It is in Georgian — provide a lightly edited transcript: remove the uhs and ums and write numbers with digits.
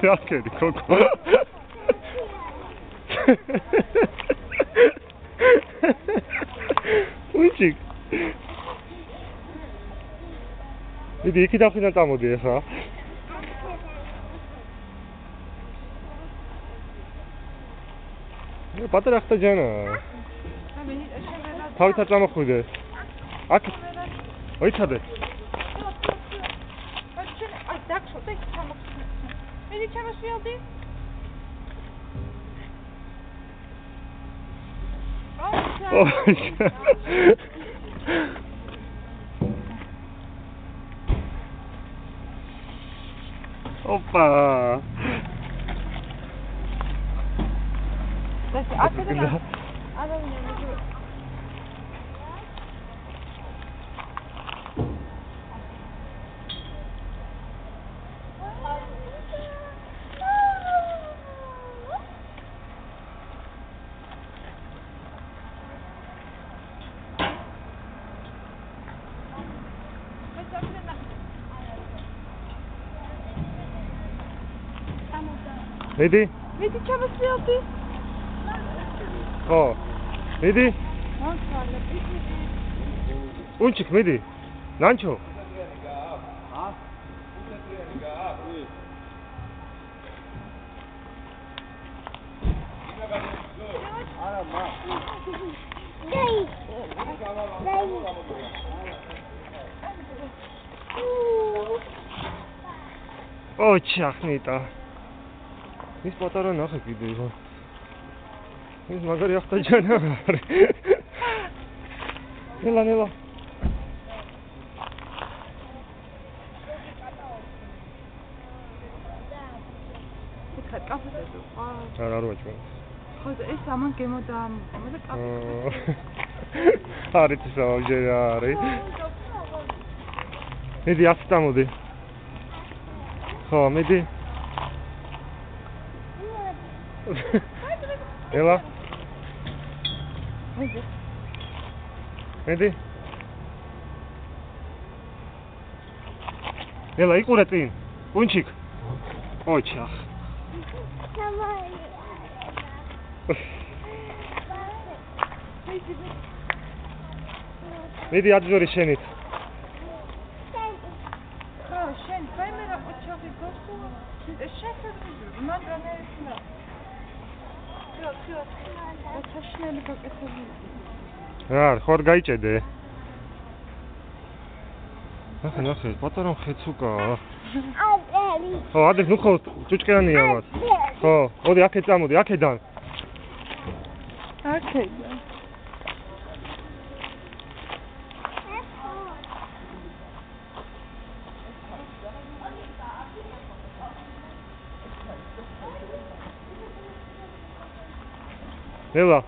Okay, die Coco. Uichik. Idi იქი დახიდან წამოდი ახლა. პატარა ხთა ჯანა. თავით არ წამოხვიდე. აქ. ოიცადე. აი, დაგშოთ, აი, ჩამოხვიდე. მე ჩამოსვიალდი. Opa! Das ist abgegangen. Aber Medi? Medi çabasıyordü. Oh. Medi? Unchik Medi. Nancho. Ha? Oh, ჩახნიტა. ის პატარა ნახე კიდე იყო. ის მაგარი ახთა ჯანა არის. ნელა. იქა კაფეზე თუ. არ ვაჭმე. ხო ეს ამან გემოდა და კაფე. არის საუჯე არის. მედი აქ წამოდი. ხო, მედი. Ela? Medi? Ela, ikure წინ. Unchik. ოჩახ. Medi adzori შენით. ხო, შენ კამერა ოჩახი გასულა. ეს შეხედვი, მაგრამ ეს ნა. Otaşneli paketeli. Არ, ხوار გაიჭედე. ნახე, პატარა ხეცუკა. აბელი. ხო, ადრე ნუ ხო ჭუჭკიანია მათ. ხო, მოდი აქეთ წამოდი, აქედან. აქედან. Ela